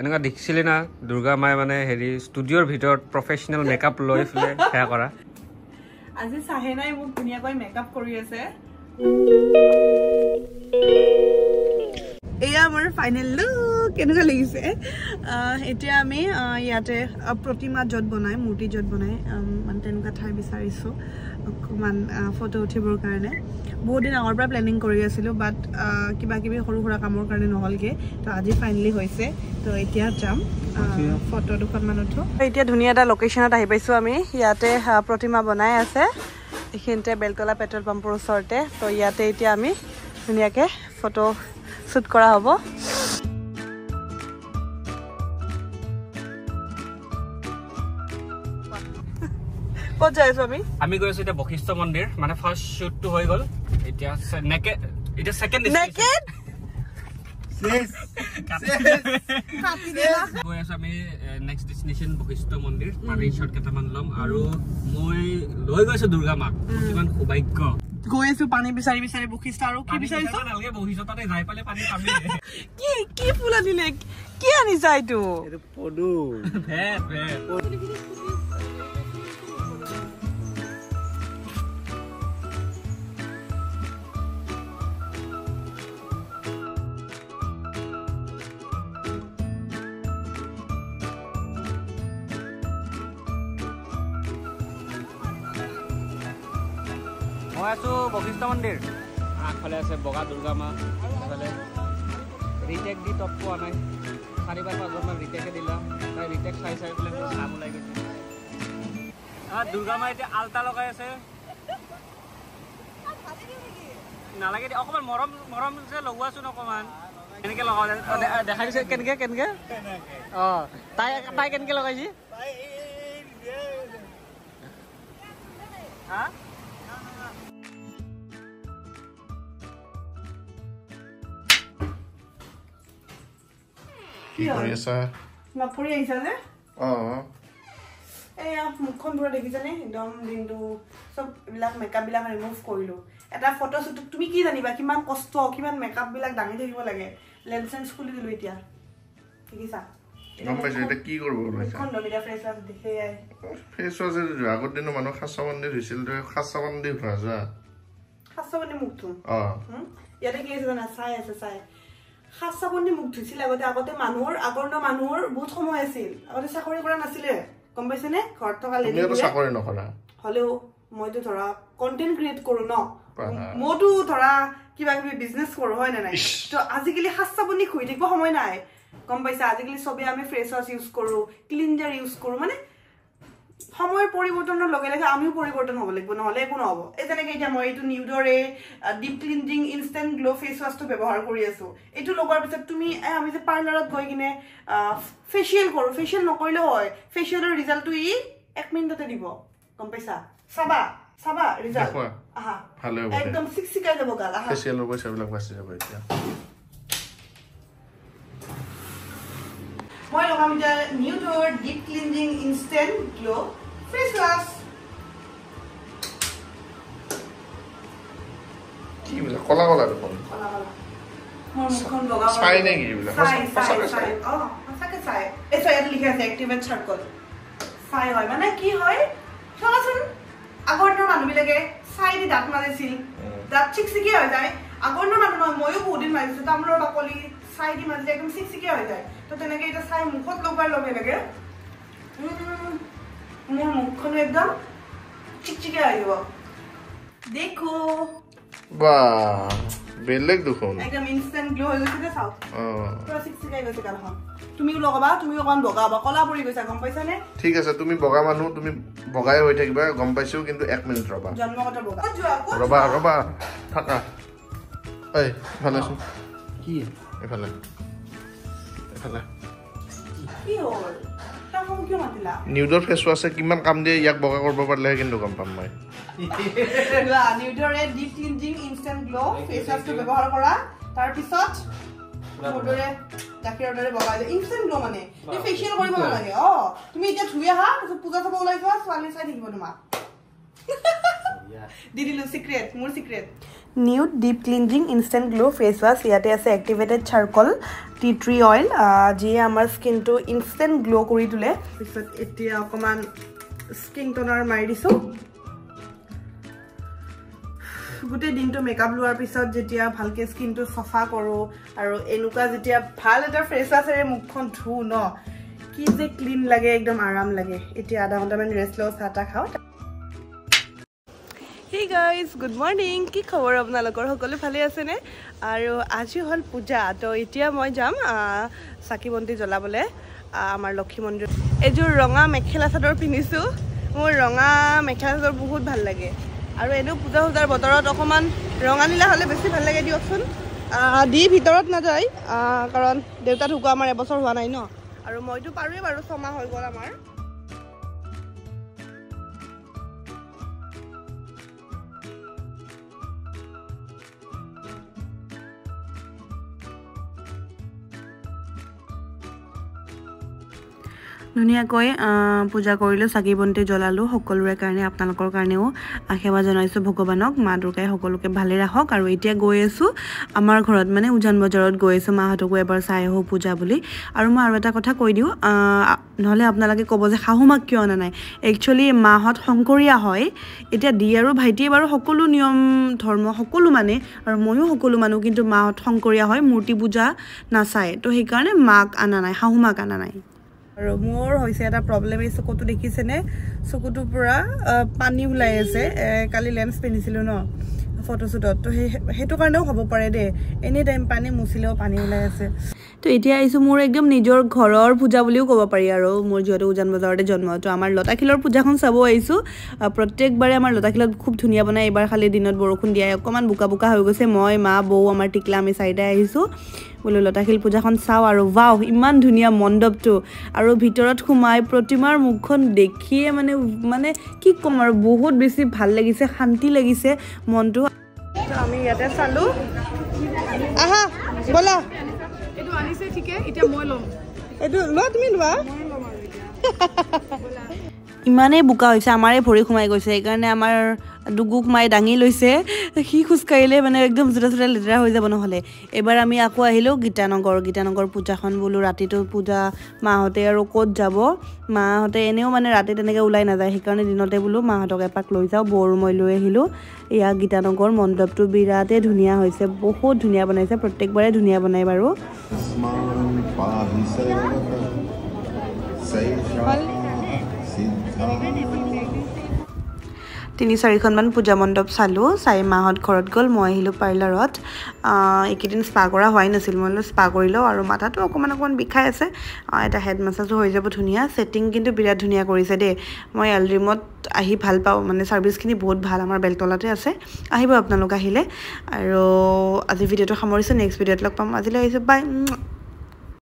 এনেকুৱা দেখিছিলি না দুৰ্গা মায়ে মানে হেৰি ষ্টুডিঅ'ৰ ভিতৰত প্ৰফেচনেল মেকআপ লৈ ফেলে সেয়া কৰা আজি চাহেনাই মোক ধুনীয়াকৈ মেকআপ কৰি আছে এয়া মোৰ ফাইনেল লুক কেনেকুৱা লাগিছে এতিয়া আমি ইয়াতে প্ৰতিমা য'ত বনাই মূৰ্তি য'ত বনাই মানে তেনেকুৱা ঠাই বিচাৰিছোঁ অকণমান ফটো উঠিবৰ কাৰণে বহুত দিন আগৰ পৰা প্লেনিং কৰি আছিলোঁ বাট কিবা কিবি সৰু সুৰা কামৰ কাৰণে নহ'লগৈ তো আজি ফাইনেলি হৈছে তো এতিয়া যাম ফটো দুখনমান উঠো এতিয়া ধুনীয়া এটা লোকেশ্যনত আহি পাইছোঁ আমি ইয়াতে প্ৰতিমা বনাই আছে এইখিনিতে বেলতলা পেট্ৰল পাম্পৰ ওচৰতে তো ইয়াতে এতিয়া আমি ধুনীয়াকৈ ফটো শ্বুট কৰা হ'ব ক'ত যাই আছো আমি গৈ আছো এতিয়া বশিষ্ঠ মন্দিৰ মানে ফাৰ্ষ্ট শ্বুটটো হৈ গ'ল এতিয়া ছেকেণ্ড গৈ আছো আমি নেক্সট ডেষ্টিনেশ্যন বশিষ্ঠ মন্দিৰ পানী শ্বট কেইটামান ল'ম আৰু মই লৈ গৈছো দুৰ্গা মাক কিমান সৌভাগ্য গৈ আছো পানী বিচাৰি বিচাৰি বশিষ্ঠ আৰু কি বিচাৰিছো নালাগে বশিষ্ঠ তাতে যাই পালে পানী পাবি কি ফুল আনিলে কি আনিছা এইটো পদু মই আছো বশিষ্ঠ মন্দিৰ আগফালে আছে বগা দুৰ্গা মা এইফালে ৰিটেক দি টপ পোৱা নাই 4-5জন ৰিটেকে দিলা তাই ৰিটেক চাই চাই পেলাই মোৰ নাম ওলাই গৈছে দুৰ্গা মা এতিয়া আলতা লগাই আছে নালাগে অকণমান মৰম যে লগোৱাচোন অকণমান কেনেকৈ লগাওঁ দেখাই দিছে কেনেকৈ অঁ তাই কেনেকৈ লগাইছে হা কি কৰি আছা ফুৰি আহিছা যে এয়া মুখখন পুৰা দেখিছানে একদম দিনটো চব এইবিলাক মেকআপবিলাক ৰিমুভ কৰিলোঁ এটা ফটো শ্বুট তুমি কি জানিবা কিমান কষ্ট কিমান মেকআপবিলাক দাঙি থাকিব লাগে লেন্স খুলি দিলোঁ এতিয়া দেখিছা গম পাইছো এটা কি কৰিব ওলাইছা মুখখন নমিতা ফ্ৰেছ ৱাছ দেখে ফেচ ৱাছ আগৰ দিনৰ মানুহ খাচা মন্দিৰ হৈছিল খাচা মন্দিৰ ভাজা খাচা মন্দিৰ মুখ ধুম ইয়াতে কি আছে জানা চাই আছে চাই খাচাবন্দি মুখ ধুইছিল আগতে মানুহৰ বহুত সময় আছিল আগতে চাকৰি কৰা নাছিলে গম পাইছেনে ঘৰত থকা চাকৰি নকৰা হলেও মইতো ধৰা কন্টেন্ট ক্ৰিয়েট কৰো ন মইতো ধৰা কিবা কিবি বিজনেছ কৰো হয় নে নাই তো আজিকালি খাচাবন্দি খুই থাকিব সময় নাই গম পাইছা আজিকালি চবে আমি ফ্ৰেছ ৱাছ ইউজ কৰো ক্লিনজাৰ ইউজ কৰো মানে সময়ৰ পৰিৱৰ্তনৰ লগে লগে আমিও পৰিৱৰ্তন হ'ব লাগিব নহ'লে একো নহ'ব এই যেনেকৈ এতিয়া মই এইটো নিউডৰে deep cleansing instant glow' face ৱাছটো ব্যৱহাৰ কৰি আছোঁ এইটো লগোৱাৰ পিছত তুমি আমি যে পাৰ্লাৰত গৈ কিনে ফেচিয়েল কৰোঁ ফেচিয়েল নকৰিলেও হয় ফেচিয়েলৰ ৰিজাল্টটো 1 মিনিটতে দিব গম পাইছা চাবা ৰিজাল্ট আহা একদম চিকচিকাই যাব গাল আহা ফেচিয়েলৰ পইচাবিলাক বাচি যাব এতিয়া মই লগাম এতিয়া নিউডৰ deep cleansing instant glow' face wash কি বোলে কলা দেখোন মোৰ মুখখন বগা চাই নেকি এইবিলাক চাই সঁচাকে চাই এই ইয়াত লিখা আছে এক্টিভেট চাৰ্কল চাই হয় মানে কি হয় চাবাচোন আগৰ দিনৰ মানুহবিলাকে চাই দি দাঁত মাৰিছিল দাঁত চিকচিকীয়া হৈ যায় আগৰ দিনৰ মানুহ নহয় ময়ো বহুত দিন মাৰিছোঁ তামোলৰ বাকলি চাই দি মাৰিলে একদম চিকচিকীয়া হৈ যায় তো তেনেকৈ এতিয়া চাই মুখত লগোৱাৰ লগে লগে মোৰ মুখখনো একদম চিকচিকীয়া হৈ যাব দেখো বাহ বেলেগ দেখোন একদম ইনষ্টেণ্ট গ্লো হৈ গৈছে চাওক পুৰা চিকচিকাই গৈছে গালখন তুমিও লগাবা তুমিও অকণমান বগাবা কলা পৰি গৈছা গম পাইছানে ঠিক আছে তুমি বগা মানুহ তুমি বগাই হৈ থাকিবা গম পাইছো কিন্তু 1 মিনিট ৰবা জন্মগত ৰবা বগা থাকা এই ভালে আছো কি এফালে কি হ'ল তামোল কিয় মাতিলা নিউডৰ ফেচ ৱাছে কিমান কাম দিয়ে ইয়াক বগা কৰিব পাৰিলে কিন্তু গম পাম মই নিউডৰে deep cleansing instant glow' face ৱাছটো ব্যৱহাৰ কৰা তাৰ পিছত মোৰদৰে গাখীৰৰ দৰে বগা যায় ইনষ্টেণ্ট গ্ল' মানে এই ফেচিয়েল কৰিব নালাগে তুমি এতিয়া ধুই আহা তাৰপিছত পূজা চাব ওলাই যোৱা ছোৱালী চাই থাকিব তোমাক দি দিলোঁ চিক্ৰেট মোৰ secret nude deep cleansing instant glow face wash ইয়াতে আছে activated charcoal tea tree oil যিয়ে আমাৰ স্কিনটো ইনষ্টেণ্ট গ্লো কৰি তোলে পিছত এতিয়া অকণমান স্কিন টনাৰ মাৰি দিছোঁ গোটেই দিনটো মেকআপ লোৱাৰ পিছত যেতিয়া ভালকৈ স্কিনটো চফা কৰোঁ আৰু এনেকুৱা যেতিয়া ভাল এটা ফেচ ৱাছেৰে মুখখন ধুওঁ ন কি যে ক্লিন লাগে একদম আৰাম লাগে এতিয়া আধা ঘণ্টামান ৰেষ্ট লওঁ চাহ তাহ খাওঁ Hey guys, good morning. কি খবৰ আপোনালোকৰ সকলো ভালে আছে নে আৰু আজি হল পূজা তো এতিয়া মই যাম চাকি বন্তি জ্বলাবলে আমাৰ লক্ষী মন্দিৰ এযোৰ ৰঙা মেখেলা চাদৰ পিন্ধিছো মোৰ ৰঙা মেখেলা চাদৰ বহুত ভাল লাগে আৰু এনো পূজা পূজাৰ বতৰত অকমান ৰঙা নীলা হলে বেছি ভাল লাগে দিয়কচোন দি ভিতৰত নাযায় কাৰণ দেউতা ঢুকুৱা আমাৰ এবছৰ হোৱা নাই ন আৰু মইতো পাৰোৱে বাৰু 6 মাহ হৈ গ'ল আমাৰ ধুনীয়াকৈ পূজা কৰিলোঁ চাকি বন্তি জ্বলালোঁ সকলোৰে কাৰণে আপোনালোকৰ কাৰণেও আশীৰ্বাদ জনাইছোঁ ভগৱানক মা দুৰ্গাই সকলোকে ভালে ৰাখক আৰু এতিয়া গৈ আছোঁ আমাৰ ঘৰত মানে উজান বজাৰত গৈ আছোঁ মাহঁতকো এবাৰ চাই আহোঁ পূজা বুলি আৰু মই আৰু এটা কথা কৈ দিওঁ নহ'লে আপোনালোকে ক'ব যে শাহু মাক কিয় অনা নাই একচুৱেলি মাহঁত শংকৰীয়া হয় এতিয়া দি আৰু ভাইটিয়ে বাৰু সকলো নিয়ম ধৰ্ম সকলো মানে আৰু ময়ো সকলো মানুহ কিন্তু মাহঁত শংকৰীয়া হয় মূৰ্তি পূজা নাচায় তো সেইকাৰণে মাক অনা নাই শাহু মাক অনা নাই আৰু মোৰ হৈছে এটা প্ৰব্লেম এই চকুটো দেখিছেনে চকুটোৰ পৰা পানী ওলাই আছে কালি লেন্স পিন্ধিছিলোঁ ন ফটোশ্বুটত তো সেইটো কাৰণেও হ'ব পাৰে দেই এনি টাইম পানী মুচিলেও পানী ওলাই আছে তো এতিয়া আহিছোঁ মোৰ একদম নিজৰ ঘৰৰ পূজা বুলিও ক'ব পাৰি আৰু মোৰ যিহেতু উজান বজাৰতে জন্ম তো আমাৰ লতাশিলৰ পূজাখন চাব আহিছোঁ প্ৰত্যেকবাৰে আমাৰ লতাশিলত খুব ধুনীয়া বনায় এইবাৰ খালি দিনত বৰষুণ দিয়াই অকণমান বোকা বোকা হৈ গৈছে মই মা বৌ আমাৰ টিকলা আমি চাৰিটাই আহিছোঁ বোলো লতাশিল পূজাখন চাওঁ আৰু ৱাও ইমান ধুনীয়া মণ্ডপটো আৰু ভিতৰত সোমাই প্ৰতিমাৰ মুখখন দেখিয়ে মানে কি ক'ম আৰু বহুত বেছি ভাল লাগিছে শান্তি লাগিছে মনটো আমি ইয়াতে চালোঁ আহা বলা এইটো আনিছে ঠিকে এতিয়া মই ল'ম এইটো লোৱা তুমি লোৱা ইমানেই বোকা হৈছে আমাৰে ভৰি সোমাই গৈছে সেইকাৰণে আমাৰ ডুগুক মায়ে দাঙি লৈছে সি খোজকাঢ়িলে মানে একদম জোতা চোতা লেতেৰা হৈ যাব নহ'লে এবাৰ আমি আকৌ আহিলোঁ গীতানগৰ পূজাখন বোলো ৰাতিটো পূজা মাহঁতে আৰু ক'ত যাব মাহঁতে এনেও মানে ৰাতি তেনেকৈ ওলাই নাযায় সেইকাৰণে দিনতে বোলো মাহঁতক এপাক লৈ যাওঁ বৌৰ মই লৈ আহিলোঁ এয়া গীতানগৰ মণ্ডপটো বিৰাটেই ধুনীয়া হৈছে বহুত ধুনীয়া বনাইছে প্ৰত্যেকবাৰে ধুনীয়া বনায় বাৰু তিনি চাৰিখনমান পূজা মণ্ডপ চালোঁ চাই মাহঁত ঘৰত গ'ল মই আহিলোঁ পাৰ্লাৰত এইকেইদিন স্পা কৰা হোৱাই নাছিল মই স্পা কৰি লওঁ আৰু মাথাটো অকণমান বিষাই আছে এটা হেড মাছাজো হৈ যাব ধুনীয়া ছেটিং কিন্তু বিৰাট ধুনীয়া কৰিছে দেই মই এলড্ৰিমত আহি ভাল পাওঁ মানে ছাৰ্ভিচখিনি বহুত ভাল আমাৰ বেলতলাতে আছে আহিব আপোনালোক আহিলে আৰু আজি ভিডিঅ'টো সামৰিছোঁ নেক্সট ভিডিঅ'ত লগ পাম আজিলৈ আহিছোঁ বাই